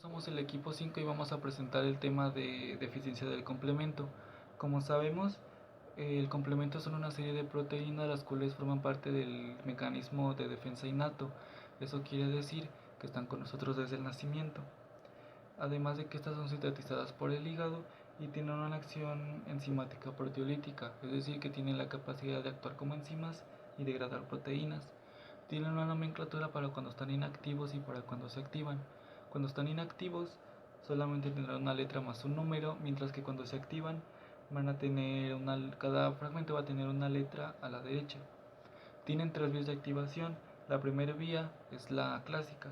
Somos el equipo 5 y vamos a presentar el tema de deficiencia del complemento. Como sabemos, el complemento son una serie de proteínas las cuales forman parte del mecanismo de defensa innato. Eso quiere decir que están con nosotros desde el nacimiento. Además de que estas son sintetizadas por el hígado y tienen una acción enzimática proteolítica, es decir, que tienen la capacidad de actuar como enzimas y degradar proteínas. Tienen una nomenclatura para cuando están inactivos y para cuando se activan. Cuando están inactivos solamente tendrán una letra más un número, mientras que cuando se activan van a tener cada fragmento va a tener una letra a la derecha. Tienen tres vías de activación. La primera vía es la clásica,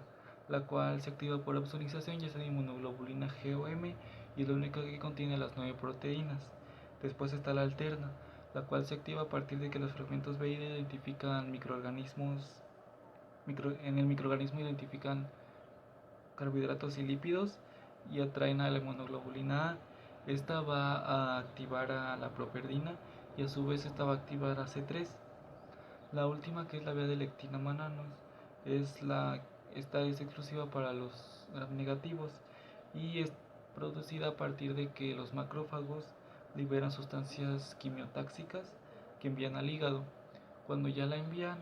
la cual se activa por opsonización, ya sea de inmunoglobulina G o M, y es la única que contiene las 9 proteínas. Después está la alterna, la cual se activa a partir de que los fragmentos B identifican microorganismos, en el microorganismo identifican carbohidratos y lípidos y atraen a la inmunoglobulina A. Esta va a activar a la properdina y a su vez esta va a activar a C3. La última, que es la vía de lectina-mannose, esta es exclusiva para los gram negativos y es producida a partir de que los macrófagos liberan sustancias quimiotáxicas que envían al hígado. Cuando ya la envían,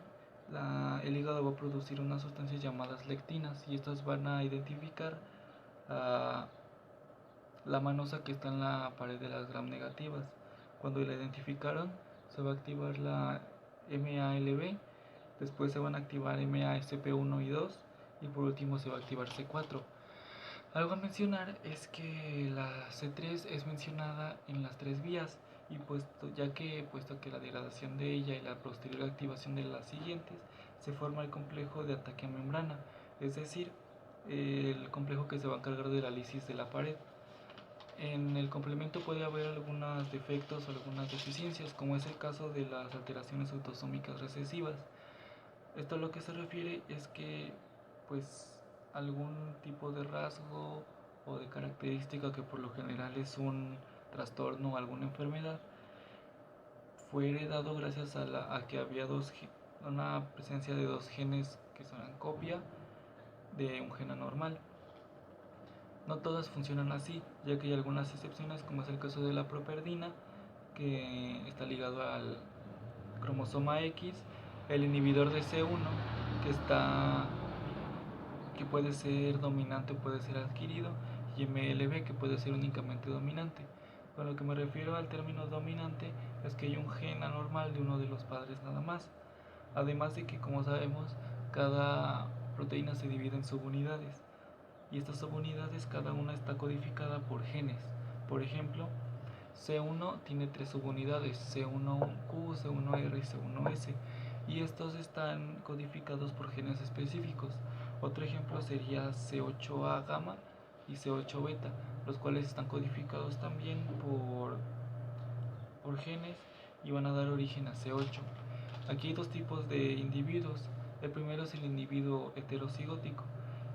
el hígado va a producir unas sustancias llamadas lectinas y estas van a identificar a la manosa que está en la pared de las gram negativas. Cuando la identificaron, se va a activar la MALB, después se van a activar MASP1 y 2 y por último se va a activar C4. Algo a mencionar es que la C3 es mencionada en las tres vías y puesto que la degradación de ella y la posterior activación de las siguientes se forma el complejo de ataque a membrana, es decir, el complejo que se va a encargar de la lisis de la pared. En el complemento puede haber algunos defectos o algunas deficiencias, como es el caso de las alteraciones autosómicas recesivas. Esto a lo que se refiere es que pues algún tipo de rasgo o de característica que por lo general es un trastorno o alguna enfermedad fue heredado gracias a que había una presencia de dos genes que son copia de un gen anormal. No todas funcionan así, ya que hay algunas excepciones, como es el caso de la properdina, que está ligado al cromosoma X, el inhibidor de C1, que puede ser dominante o puede ser adquirido, y MLB, que puede ser únicamente dominante. Con lo que me refiero al término dominante es que hay un gen anormal de uno de los padres nada más. Además de que, como sabemos, cada proteína se divide en subunidades y estas subunidades cada una está codificada por genes. Por ejemplo, C1 tiene tres subunidades, C1Q, C1R y C1S, y estos están codificados por genes específicos. Otro ejemplo sería C8A gamma y C8 beta, los cuales están codificados también por genes y van a dar origen a C8. Aquí hay dos tipos de individuos. El primero es el individuo heterocigótico.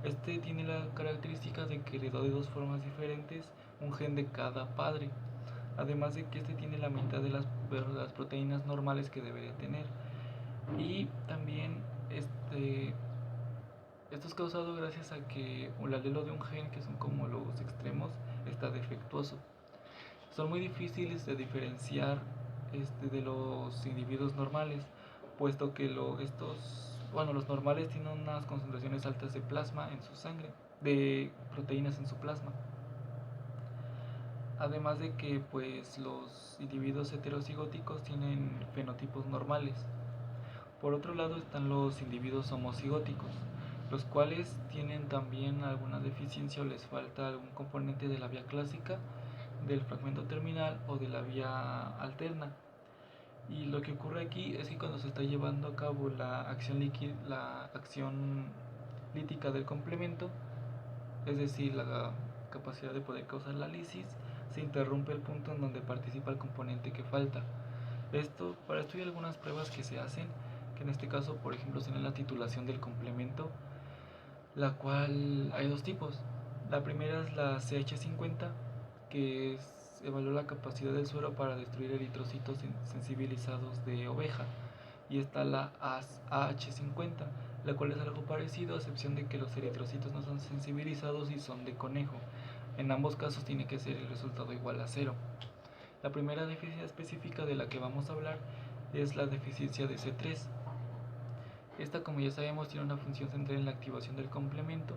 Este tiene la característica de que heredó de dos formas diferentes un gen de cada padre. Además de que este tiene la mitad de las proteínas normales que debería tener. Y también esto es causado gracias a que el alelo de un gen, que son como los extremos, está defectuoso. Son muy difíciles de diferenciar de los individuos normales, puesto que los normales tienen unas concentraciones altas de plasma en su sangre, de proteínas en su plasma. Además de que pues los individuos heterocigóticos tienen fenotipos normales. Por otro lado están los individuos homocigóticos, los cuales tienen también alguna deficiencia o les falta algún componente de la vía clásica, del fragmento terminal o de la vía alterna. Y lo que ocurre aquí es que cuando se está llevando a cabo la acción lítica del complemento, es decir, la capacidad de poder causar la lisis, se interrumpe el punto en donde participa el componente que falta. Para esto hay algunas pruebas que se hacen, que en este caso, por ejemplo, serían la titulación del complemento, la cual hay dos tipos. La primera es la CH50, que evalúa la capacidad del suero para destruir eritrocitos sensibilizados de oveja. Y está la AH50, la cual es algo parecido, a excepción de que los eritrocitos no son sensibilizados y son de conejo. En ambos casos tiene que ser el resultado igual a 0. La primera deficiencia específica de la que vamos a hablar es la deficiencia de C3. Esta, como ya sabemos, tiene una función central en la activación del complemento,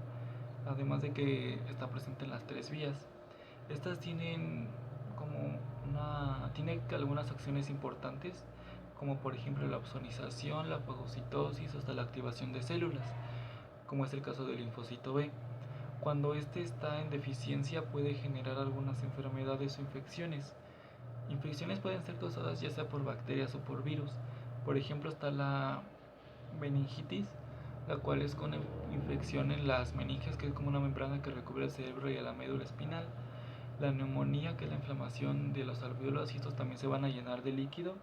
además de que está presente en las 3 vías. Estas tienen algunas acciones importantes, como por ejemplo la opsonización, la fagocitosis, hasta la activación de células, como es el caso del linfocito B. Cuando este está en deficiencia puede generar algunas enfermedades o infecciones. Infecciones pueden ser causadas ya sea por bacterias o por virus. Por ejemplo está la meningitis, la cual es con infección en las meninges, que es como una membrana que recubre el cerebro y a la médula espinal. La neumonía, que es la inflamación de los alvéolos, y estos también se van a llenar de líquido.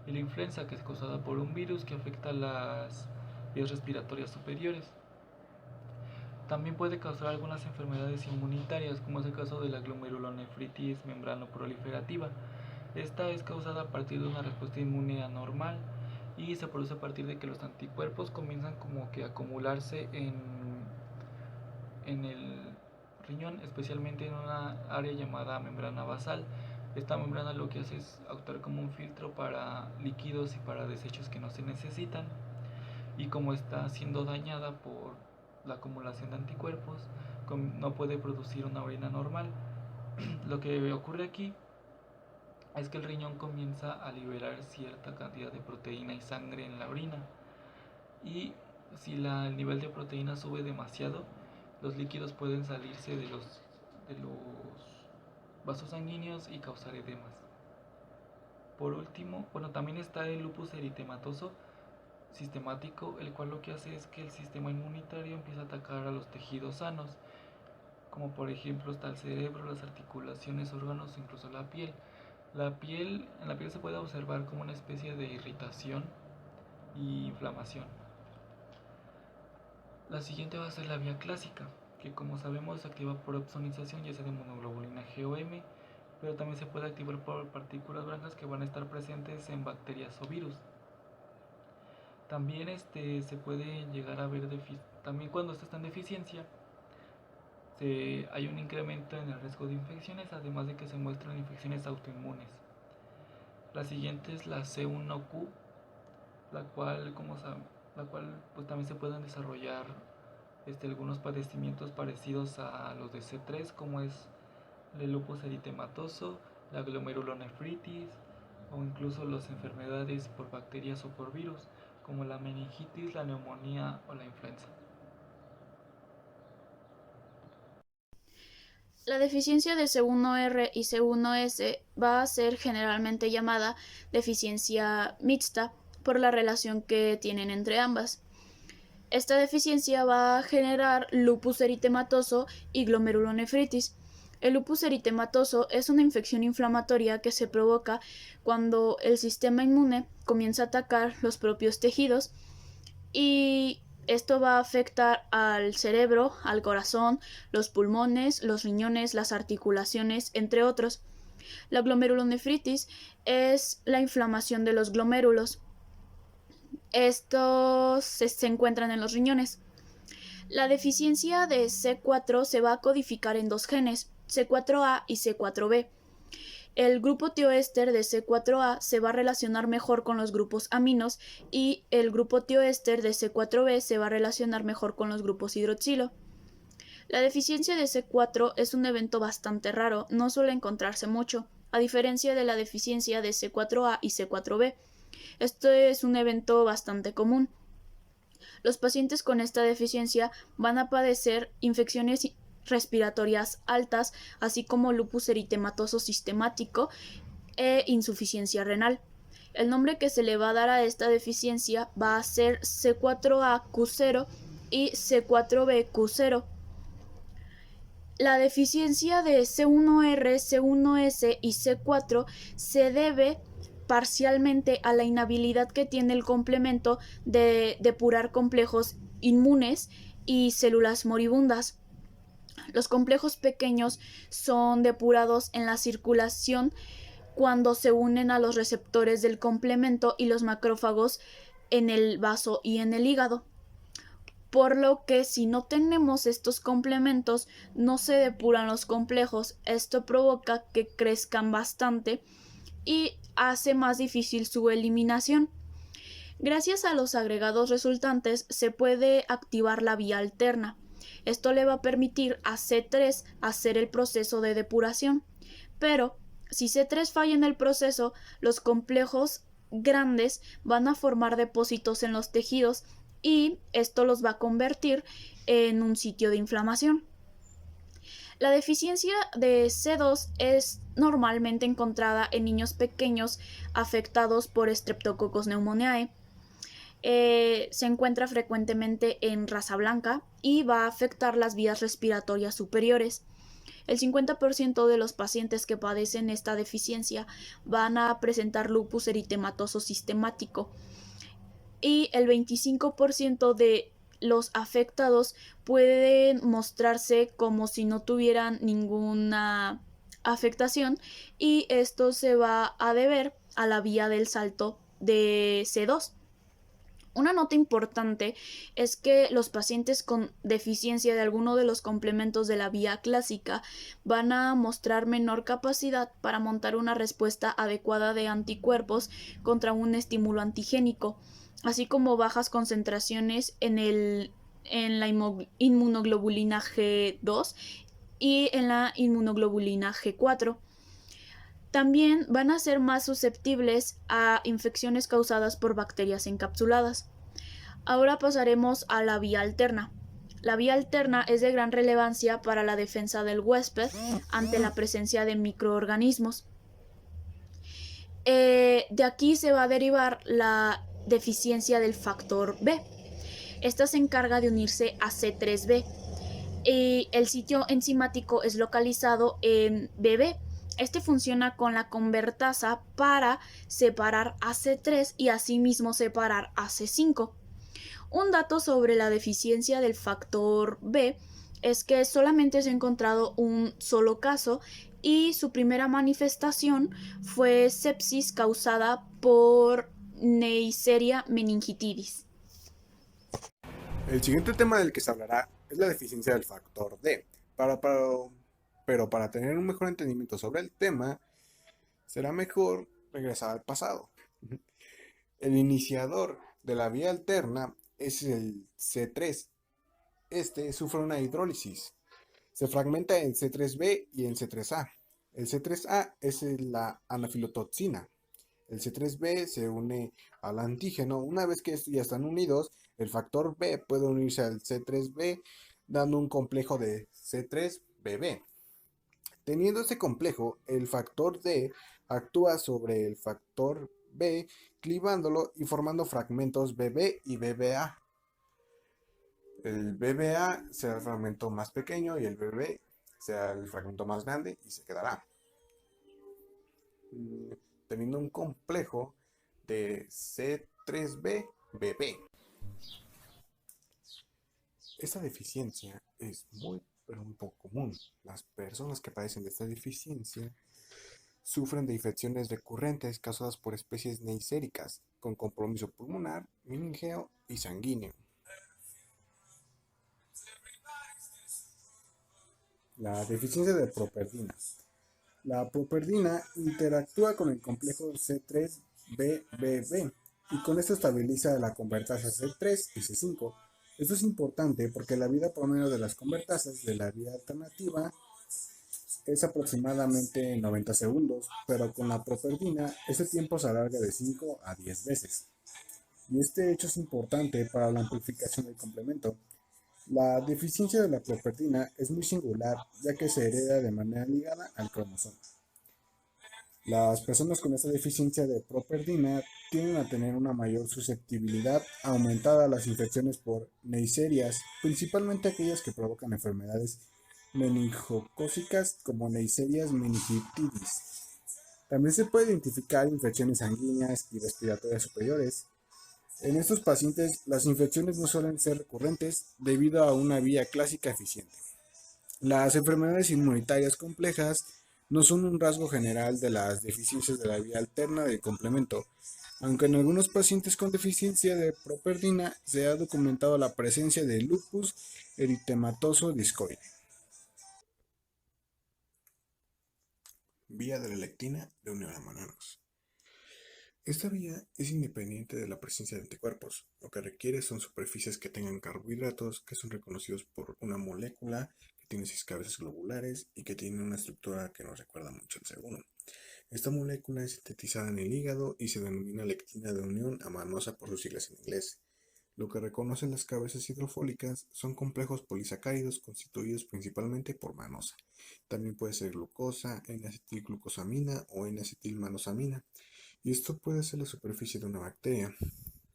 Y la influenza, que es causada por un virus que afecta las vías respiratorias superiores. También puede causar algunas enfermedades inmunitarias, como es el caso de la glomerulonefritis membranoproliferativa. Esta es causada a partir de una respuesta inmune anormal y se produce a partir de que los anticuerpos comienzan como que a acumularse en el riñón, especialmente en una área llamada membrana basal. Esta membrana lo que hace es actuar como un filtro para líquidos y para desechos que no se necesitan, y como está siendo dañada por la acumulación de anticuerpos, no puede producir una orina normal. Lo que ocurre aquí es que el riñón comienza a liberar cierta cantidad de proteína y sangre en la orina, y si el nivel de proteína sube demasiado, los líquidos pueden salirse de los vasos sanguíneos y causar edemas. Por último, también está el lupus eritematoso sistemático, el cual lo que hace es que el sistema inmunitario empieza a atacar a los tejidos sanos, como por ejemplo está el cerebro, las articulaciones, órganos, incluso la piel. En la piel se puede observar como una especie de irritación y inflamación. La siguiente va a ser la vía clásica, que como sabemos se activa por opsonización, ya sea de monoglobulina G o M, pero también se puede activar por partículas blancas que van a estar presentes en bacterias o virus. También se puede llegar a ver, también cuando esta está en deficiencia, hay un incremento en el riesgo de infecciones, además de que se muestran infecciones autoinmunes. La siguiente es la C1Q, la cual pues también se pueden desarrollar algunos padecimientos parecidos a los de C3, como es el lupus eritematoso, la glomerulonefritis, o incluso las enfermedades por bacterias o por virus, como la meningitis, la neumonía o la influenza. La deficiencia de C1R y C1S va a ser generalmente llamada deficiencia mixta por la relación que tienen entre ambas. Esta deficiencia va a generar lupus eritematoso y glomerulonefritis. El lupus eritematoso es una infección inflamatoria que se provoca cuando el sistema inmune comienza a atacar los propios tejidos, y esto va a afectar al cerebro, al corazón, los pulmones, los riñones, las articulaciones, entre otros. La glomerulonefritis es la inflamación de los glomérulos. Estos se encuentran en los riñones. La deficiencia de C4 se va a codificar en dos genes, C4A y C4B. El grupo tioéster de C4A se va a relacionar mejor con los grupos aminos, y el grupo tioéster de C4B se va a relacionar mejor con los grupos hidroxilo. La deficiencia de C4 es un evento bastante raro, no suele encontrarse mucho, a diferencia de la deficiencia de C4A y C4B. Esto es un evento bastante común. Los pacientes con esta deficiencia van a padecer infecciones respiratorias altas, así como lupus eritematoso sistemático e insuficiencia renal. El nombre que se le va a dar a esta deficiencia va a ser C4AQ0 y C4BQ0. La deficiencia de C1R, C1S y C4 se debe parcialmente a la inhabilidad que tiene el complemento de depurar complejos inmunes y células moribundas. Los complejos pequeños son depurados en la circulación cuando se unen a los receptores del complemento y los macrófagos en el vaso y en el hígado. por lo que si no tenemos estos complementos no se depuran los complejos. Esto provoca que crezcan bastante y hace más difícil su eliminación. Gracias a los agregados resultantes se puede activar la vía alterna. Esto le va a permitir a C3 hacer el proceso de depuración. Pero si C3 falla en el proceso, los complejos grandes van a formar depósitos en los tejidos y esto los va a convertir en un sitio de inflamación. La deficiencia de C2 es normalmente encontrada en niños pequeños afectados por Streptococcus pneumoniae. Se encuentra frecuentemente en raza blanca y va a afectar las vías respiratorias superiores. El 50% de los pacientes que padecen esta deficiencia van a presentar lupus eritematoso sistemático y el 25% de los afectados pueden mostrarse como si no tuvieran ninguna afectación y esto se va a deber a la vía del salto de C2. Una nota importante es que los pacientes con deficiencia de alguno de los complementos de la vía clásica van a mostrar menor capacidad para montar una respuesta adecuada de anticuerpos contra un estímulo antigénico, así como bajas concentraciones en la inmunoglobulina G2 y en la inmunoglobulina G4. También van a ser más susceptibles a infecciones causadas por bacterias encapsuladas. Ahora pasaremos a la vía alterna. La vía alterna es de gran relevancia para la defensa del huésped ante la presencia de microorganismos. De aquí se va a derivar la deficiencia del factor B. Esta se encarga de unirse a C3B y el sitio enzimático es localizado en BB. Este funciona con la convertasa para separar a C3 y asimismo separar a C5. Un dato sobre la deficiencia del factor B es que solamente se ha encontrado un solo caso y su primera manifestación fue sepsis causada por Neisseria meningitidis. El siguiente tema del que se hablará es la deficiencia del factor D. Pero para tener un mejor entendimiento sobre el tema, será mejor regresar al pasado. El iniciador de la vía alterna es el C3. Este sufre una hidrólisis. Se fragmenta en C3b y en C3a. El C3a es la anafilotoxina. El C3b se une al antígeno. Una vez que estos ya están unidos, el factor B puede unirse al C3b dando un complejo de C3bb. Teniendo este complejo, el factor D actúa sobre el factor B, clivándolo y formando fragmentos BB y BBA. El BBA será el fragmento más pequeño y el BB será el fragmento más grande y se quedará teniendo un complejo de C3b-BB. Esta deficiencia es muy poco común. Las personas que padecen de esta deficiencia sufren de infecciones recurrentes causadas por especies neissericas con compromiso pulmonar, meningeo y sanguíneo. La deficiencia de properdina. La properdina interactúa con el complejo C3-BBB y con esto estabiliza la convertasa C3 y C5. Esto es importante porque la vida promedio de las convertasas de la vía alternativa es aproximadamente 90 segundos, pero con la properdina ese tiempo se alarga de 5 a 10 veces. Y este hecho es importante para la amplificación del complemento. La deficiencia de la properdina es muy singular, ya que se hereda de manera ligada al cromosoma. Las personas con esta deficiencia de properdina tienden a tener una mayor susceptibilidad aumentada a las infecciones por neiserias, principalmente aquellas que provocan enfermedades meningocócicas como Neisseria meningitidis. También se puede identificar infecciones sanguíneas y respiratorias superiores. En estos pacientes, las infecciones no suelen ser recurrentes debido a una vía clásica eficiente. Las enfermedades inmunitarias complejas No son un rasgo general de las deficiencias de la vía alterna del complemento, aunque en algunos pacientes con deficiencia de properdina se ha documentado la presencia de lupus eritematoso discoide. Vía de la lectina de unión a mananos. Esta vía es independiente de la presencia de anticuerpos. Lo que requiere son superficies que tengan carbohidratos que son reconocidos por una molécula que tiene 6 cabezas globulares y que tiene una estructura que nos recuerda mucho al C1. Esta molécula es sintetizada en el hígado y se denomina lectina de unión amanosa por sus siglas en inglés. Lo que reconocen las cabezas hidrofólicas son complejos polisacáridos constituidos principalmente por manosa. También puede ser glucosa, N-acetilglucosamina o N-acetilmanosamina, y esto puede ser la superficie de una bacteria.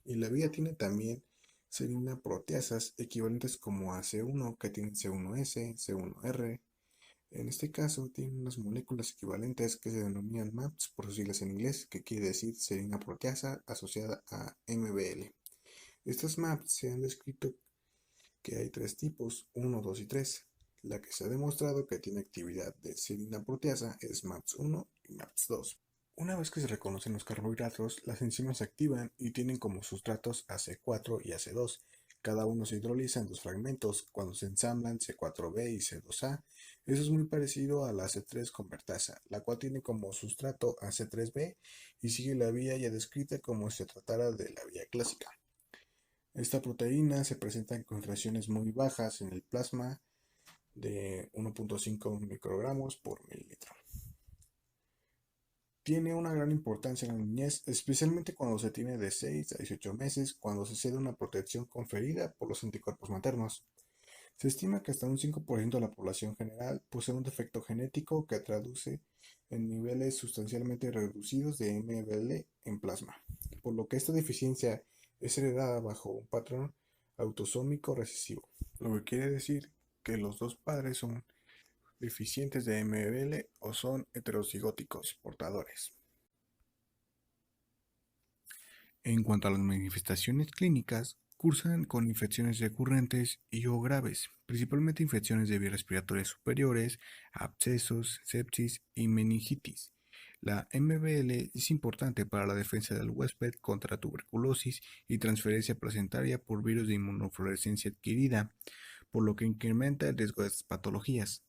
Y la vía tiene también serina proteasas equivalentes como a C1 que tienen C1S, C1R. En este caso tienen unas moléculas equivalentes que se denominan MAPS por sus siglas en inglés, que quiere decir serina proteasa asociada a MBL. Estas MAPS se han descrito que hay 3 tipos, 1, 2 y 3. La que se ha demostrado que tiene actividad de serina proteasa es MAPS1 y MAPS2. Una vez que se reconocen los carbohidratos, las enzimas se activan y tienen como sustratos a C4 y a C2. Cada uno se hidroliza en 2 fragmentos cuando se ensamblan C4b y C2a. Eso es muy parecido a la C3 convertasa, la cual tiene como sustrato a C3b y sigue la vía ya descrita como si se tratara de la vía clásica. Esta proteína se presenta en concentraciones muy bajas en el plasma de 1.5 microgramos por mililitro. Tiene una gran importancia en la niñez, especialmente cuando se tiene de 6 a 18 meses, cuando se cede una protección conferida por los anticuerpos maternos. Se estima que hasta un 5% de la población general posee un defecto genético que traduce en niveles sustancialmente reducidos de MBL en plasma, por lo que esta deficiencia es heredada bajo un patrón autosómico recesivo, lo que quiere decir que los dos padres son deficientes de MBL o son heterocigóticos portadores. En cuanto a las manifestaciones clínicas, cursan con infecciones recurrentes y o graves, principalmente infecciones de vías respiratorias superiores, abscesos, sepsis y meningitis. La MBL es importante para la defensa del huésped contra tuberculosis y transferencia placentaria por virus de inmunofluorescencia adquirida, por lo que incrementa el riesgo de estas patologías.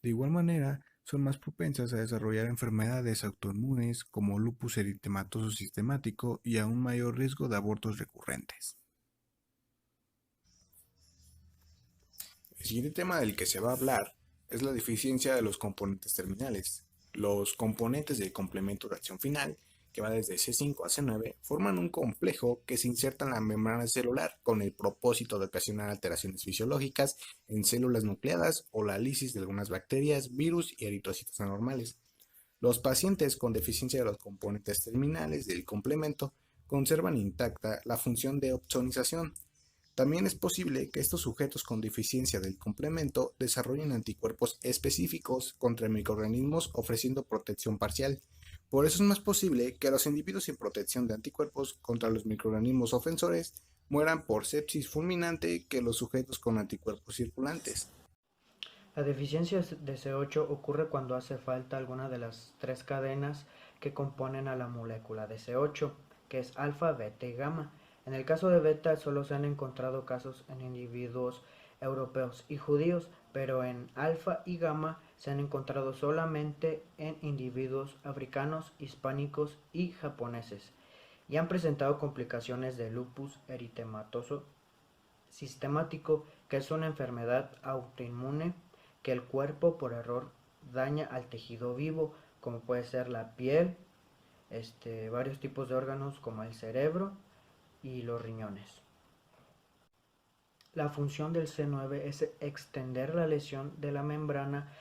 De igual manera, son más propensas a desarrollar enfermedades autoinmunes como lupus eritematoso sistemático y a un mayor riesgo de abortos recurrentes. El siguiente tema del que se va a hablar es la deficiencia de los componentes terminales. Los componentes del complemento de acción final, que va desde C5 a C9, forman un complejo que se inserta en la membrana celular con el propósito de ocasionar alteraciones fisiológicas en células nucleadas o la lisis de algunas bacterias, virus y eritrocitos anormales. Los pacientes con deficiencia de los componentes terminales del complemento conservan intacta la función de opsonización. También es posible que estos sujetos con deficiencia del complemento desarrollen anticuerpos específicos contra microorganismos ofreciendo protección parcial. Por eso es más posible que los individuos sin protección de anticuerpos contra los microorganismos ofensores mueran por sepsis fulminante que los sujetos con anticuerpos circulantes. La deficiencia de C8 ocurre cuando hace falta alguna de las 3 cadenas que componen a la molécula de C8, que es alfa, beta y gamma. En el caso de beta solo se han encontrado casos en individuos europeos y judíos, pero en alfa y gamma se han encontrado solamente en individuos africanos, hispánicos y japoneses, y han presentado complicaciones de lupus eritematoso sistemático, que es una enfermedad autoinmune que el cuerpo por error daña al tejido vivo, como puede ser la piel, varios tipos de órganos como el cerebro y los riñones. La función del C9 es extender la lesión de la membrana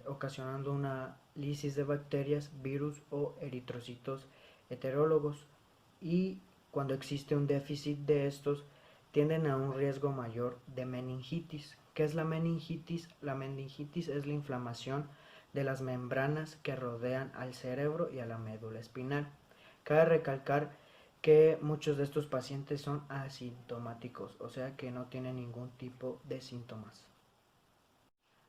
ocasionando una lisis de bacterias, virus o eritrocitos heterólogos, y cuando existe un déficit de estos tienden a un riesgo mayor de meningitis. ¿Qué es la meningitis? La meningitis es la inflamación de las membranas que rodean al cerebro y a la médula espinal. Cabe recalcar que muchos de estos pacientes son asintomáticos, o sea que no tienen ningún tipo de síntomas.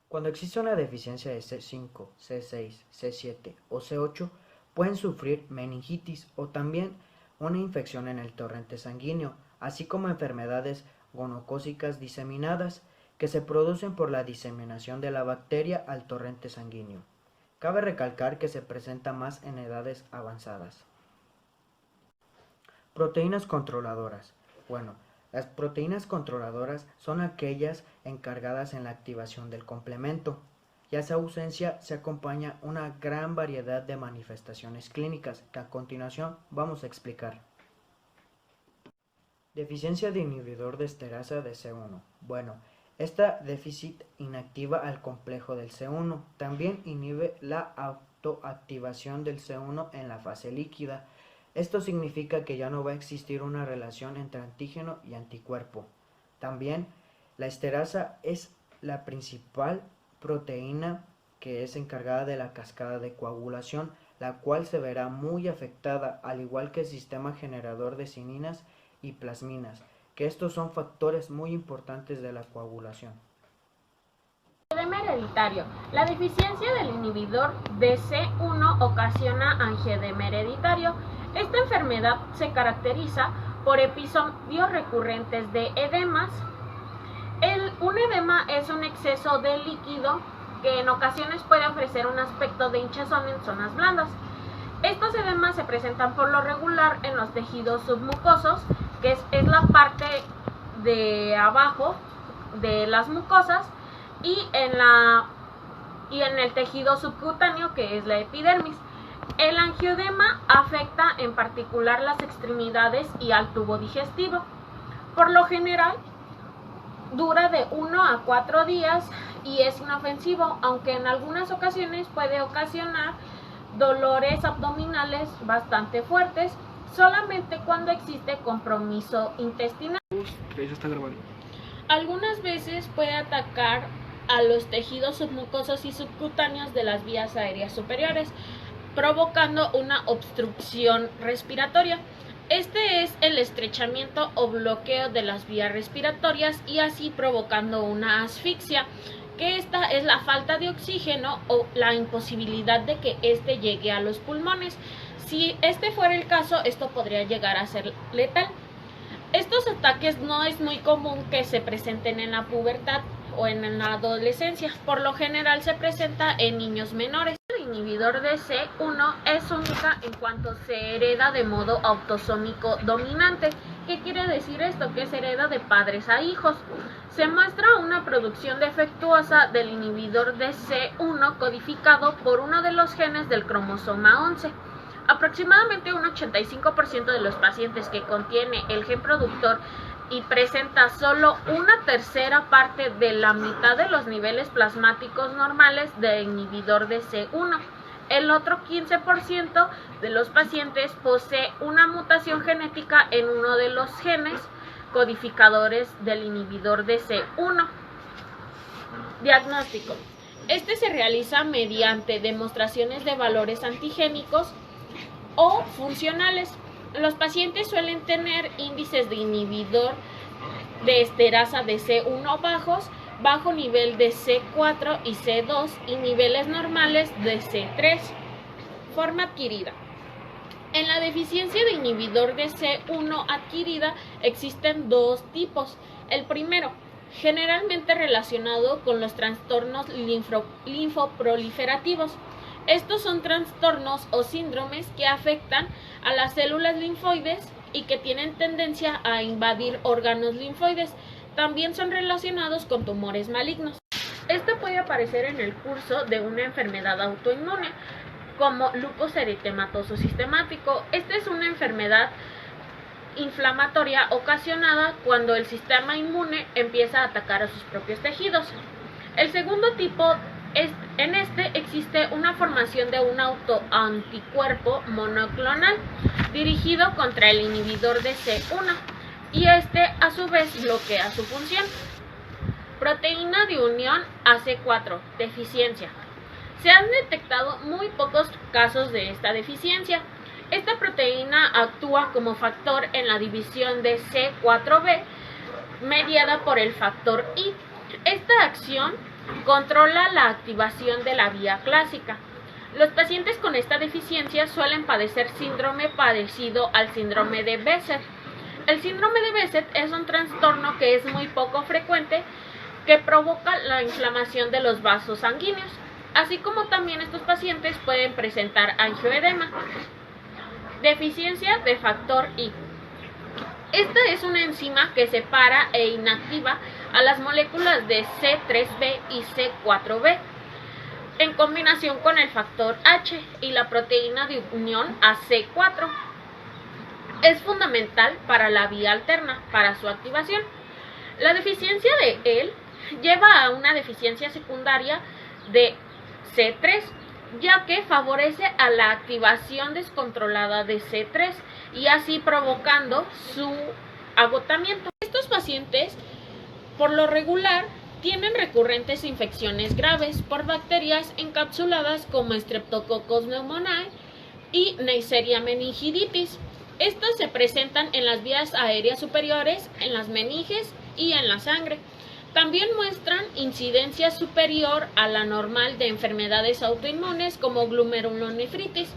Cuando existe una deficiencia de C5, C6, C7 o C8, pueden sufrir meningitis o también una infección en el torrente sanguíneo, así como enfermedades gonocócicas diseminadas que se producen por la diseminación de la bacteria al torrente sanguíneo. Cabe recalcar que se presenta más en edades avanzadas. Proteínas controladoras. Bueno, las proteínas controladoras son aquellas encargadas en la activación del complemento, y a esa ausencia se acompaña una gran variedad de manifestaciones clínicas que a continuación vamos a explicar. Deficiencia de inhibidor de esterasa de C1. Bueno, esta déficit inactiva al complejo del C1. También inhibe la autoactivación del C1 en la fase líquida. Esto significa que ya no va a existir una relación entre antígeno y anticuerpo. También la esterasa es la principal proteína que es encargada de la cascada de coagulación, la cual se verá muy afectada, al igual que el sistema generador de cininas y plasminas, que estos son factores muy importantes de la coagulación. Edema hereditario. La deficiencia del inhibidor de C1 ocasiona angioedema hereditario. Esta enfermedad se caracteriza por episodios recurrentes de edemas. Un edema es un exceso de líquido que en ocasiones puede ofrecer un aspecto de hinchazón en zonas blandas. Estos edemas se presentan por lo regular en los tejidos submucosos, que es la parte de abajo de las mucosas, y en el tejido subcutáneo, que es la epidermis. El angioedema afecta en particular las extremidades y al tubo digestivo. Por lo general, dura de 1 a 4 días y es inofensivo, aunque en algunas ocasiones puede ocasionar dolores abdominales bastante fuertes, solamente cuando existe compromiso intestinal. Algunas veces puede atacar a los tejidos submucosos y subcutáneos de las vías aéreas superiores, provocando una obstrucción respiratoria. Este es el estrechamiento o bloqueo de las vías respiratorias y así provocando una asfixia, que esta es la falta de oxígeno o la imposibilidad de que éste llegue a los pulmones. Si este fuera el caso, esto podría llegar a ser letal. Estos ataques no es muy común que se presenten en la pubertad o en la adolescencia. Por lo general se presenta en niños menores. El inhibidor de C1 es única en cuanto se hereda de modo autosómico dominante. ¿Qué quiere decir esto? Que se hereda de padres a hijos. Se muestra una producción defectuosa del inhibidor de C1 codificado por uno de los genes del cromosoma 11. Aproximadamente un 85% de los pacientes que contiene el gen productor y presenta solo una tercera parte de la mitad de los niveles plasmáticos normales de inhibidor de C1. El otro 15% de los pacientes posee una mutación genética en uno de los genes codificadores del inhibidor de C1. Diagnóstico. Este se realiza mediante demostraciones de valores antigénicos o funcionales. Los pacientes suelen tener índices de inhibidor de esterasa de C1 bajos, bajo nivel de C4 y C2 y niveles normales de C3. Forma adquirida. En la deficiencia de inhibidor de C1 adquirida existen dos tipos. El primero, generalmente relacionado con los trastornos linfoproliferativos. Estos son trastornos o síndromes que afectan a las células linfoides y que tienen tendencia a invadir órganos linfoides. También son relacionados con tumores malignos. Esto puede aparecer en el curso de una enfermedad autoinmune, como lupus eritematoso sistemático. Esta es una enfermedad inflamatoria ocasionada cuando el sistema inmune empieza a atacar a sus propios tejidos. El segundo tipo en este existe una formación de un autoanticuerpo monoclonal dirigido contra el inhibidor de C1 y este a su vez bloquea su función. Proteína de unión AC4, deficiencia. Se han detectado muy pocos casos de esta deficiencia. Esta proteína actúa como factor en la división de C4b mediada por el factor I. Esta acción controla la activación de la vía clásica. Los pacientes con esta deficiencia suelen padecer síndrome parecido al síndrome de Behçet. El síndrome de Behçet es un trastorno que es muy poco frecuente que provoca la inflamación de los vasos sanguíneos, así como también estos pacientes pueden presentar angioedema. Deficiencia de factor I. Esta es una enzima que separa e inactiva a las moléculas de C3b y C4b en combinación con el factor H y la proteína de unión a C4. Es fundamental para la vía alterna, para su activación. La deficiencia de él lleva a una deficiencia secundaria de C3, ya que favorece a la activación descontrolada de C3 y así provocando su agotamiento. Estos pacientes, por lo regular, tienen recurrentes infecciones graves por bacterias encapsuladas como Streptococcus pneumoniae y Neisseria meningitis. Estas se presentan en las vías aéreas superiores, en las meninges y en la sangre. También muestran incidencia superior a la normal de enfermedades autoinmunes como glomerulonefritis,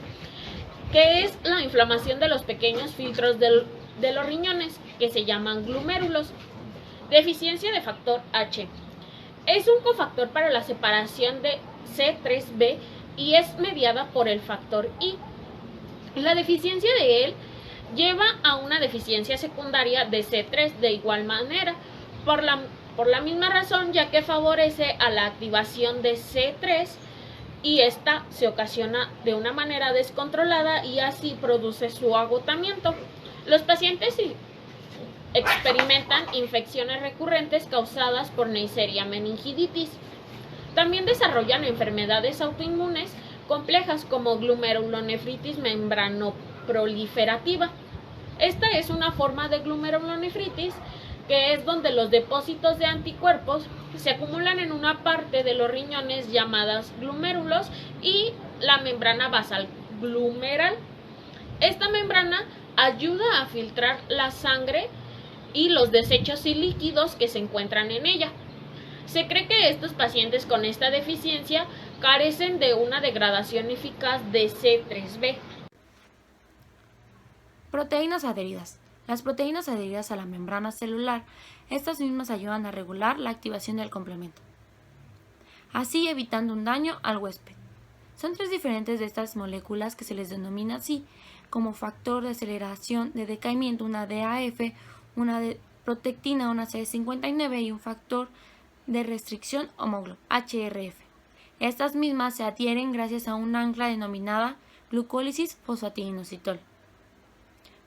que es la inflamación de los pequeños filtros de los riñones, que se llaman glomérulos. Deficiencia de factor H. Es un cofactor para la separación de C3b y es mediada por el factor I. La deficiencia de él lleva a una deficiencia secundaria de C3 de igual manera, por la misma razón, ya que favorece a la activación de C3 y esta se ocasiona de una manera descontrolada y así produce su agotamiento. Los pacientes experimentan infecciones recurrentes causadas por Neisseria meningitis. También desarrollan enfermedades autoinmunes complejas como glomerulonefritis membranoproliferativa. Esta es una forma de glomerulonefritis que es donde los depósitos de anticuerpos se acumulan en una parte de los riñones llamadas glomérulos y la membrana basal glomeral. Esta membrana ayuda a filtrar la sangre y los desechos y líquidos que se encuentran en ella. Se cree que estos pacientes con esta deficiencia carecen de una degradación eficaz de C3b. Proteínas adheridas. Las proteínas adheridas a la membrana celular, estas mismas ayudan a regular la activación del complemento, así evitando un daño al huésped. Son tres diferentes de estas moléculas que se les denomina así, como factor de aceleración de decaimiento, una DAF, una de protectina, una CD59 y un factor de restricción homólogo, HRF. Estas mismas se adhieren gracias a un ancla denominada glucólisis fosfatinoinositol.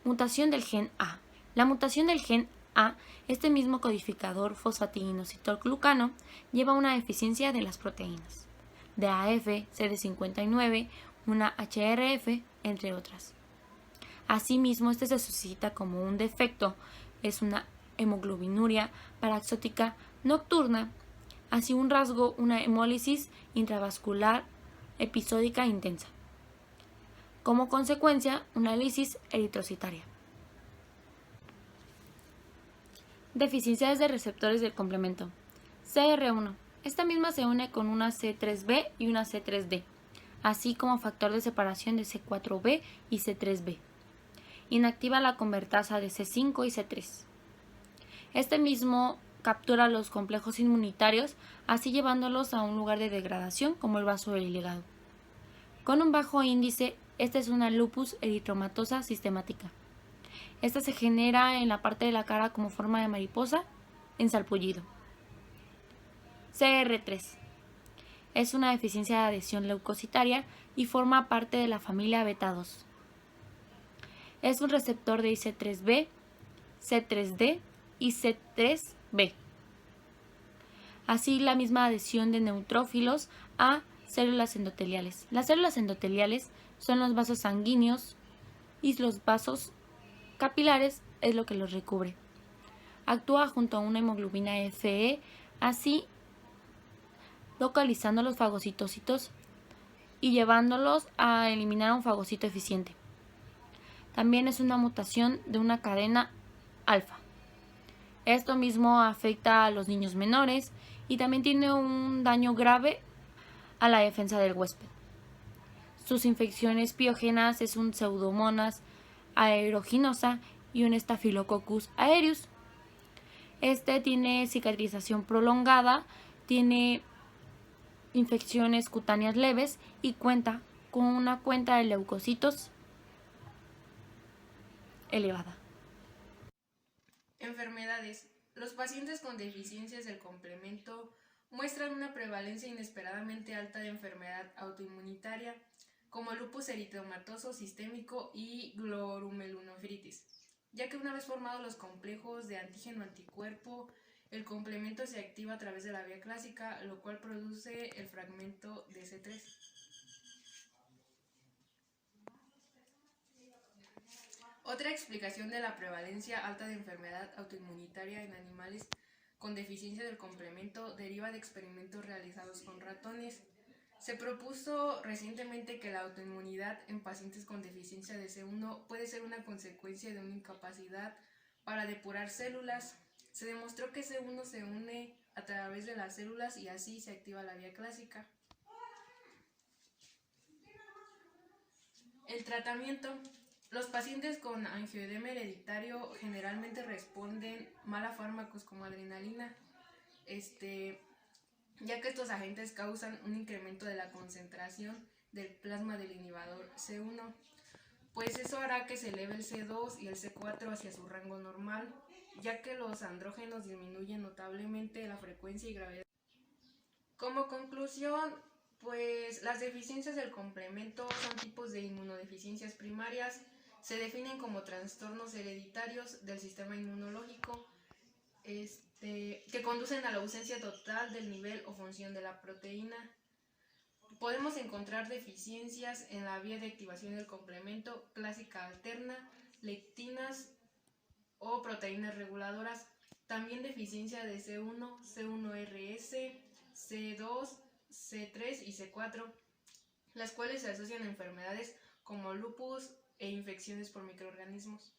Mutación del gen A. La mutación del gen A, este mismo codificador fosfatinoinositol-glucano, lleva a una deficiencia de las proteínas DAF, CD59, una HRF, entre otras. Asimismo, este se suscita como un defecto, es una hemoglobinuria paraxótica nocturna, así un rasgo, una hemólisis intravascular episódica intensa. Como consecuencia, una lisis eritrocitaria. Deficiencias de receptores del complemento. CR1. Esta misma se une con una C3b y una C3d, así como factor de separación de C4b y C3b. Inactiva la convertasa de C5 y C3. Este mismo captura los complejos inmunitarios, así llevándolos a un lugar de degradación como el vaso del hígado. Con un bajo índice, esta es una lupus eritromatosa sistemática. Esta se genera en la parte de la cara como forma de mariposa en salpullido. CR3. Es una deficiencia de adhesión leucocitaria y forma parte de la familia beta 2. Es un receptor de IC3B, C3D y C3B. Así la misma adhesión de neutrófilos a células endoteliales. Las células endoteliales son los vasos sanguíneos y los vasos capilares es lo que los recubre. Actúa junto a una hemoglobina Fe, así localizando los fagocitocitos y llevándolos a eliminar un fagocito eficiente. También es una mutación de una cadena alfa. Esto mismo afecta a los niños menores y también tiene un daño grave a la defensa del huésped. Sus infecciones piógenas es un Pseudomonas aeruginosa y un Staphylococcus aureus. Este tiene cicatrización prolongada, tiene infecciones cutáneas leves y cuenta con una cuenta de leucocitos elevada. Enfermedades. Los pacientes con deficiencias del complemento muestran una prevalencia inesperadamente alta de enfermedad autoinmunitaria como lupus eritematoso sistémico y glomerulonefritis, ya que una vez formados los complejos de antígeno-anticuerpo, el complemento se activa a través de la vía clásica, lo cual produce el fragmento de C3. Otra explicación de la prevalencia alta de enfermedad autoinmunitaria en animales con deficiencia del complemento deriva de experimentos realizados con ratones. Se propuso recientemente que la autoinmunidad en pacientes con deficiencia de C1 puede ser una consecuencia de una incapacidad para depurar células. Se demostró que C1 se une a través de las células y así se activa la vía clásica. El tratamiento. Los pacientes con angioedema hereditario generalmente responden mal a fármacos como adrenalina, ya que estos agentes causan un incremento de la concentración del plasma del inhibidor C1, pues eso hará que se eleve el C2 y el C4 hacia su rango normal, ya que los andrógenos disminuyen notablemente la frecuencia y gravedad. Como conclusión, pues las deficiencias del complemento son tipos de inmunodeficiencias primarias, se definen como trastornos hereditarios del sistema inmunológico, que conducen a la ausencia total del nivel o función de la proteína. Podemos encontrar deficiencias en la vía de activación del complemento clásica alterna, lectinas o proteínas reguladoras, también deficiencia de C1, C1RS, C2, C3 y C4, las cuales se asocian a enfermedades como lupus e infecciones por microorganismos.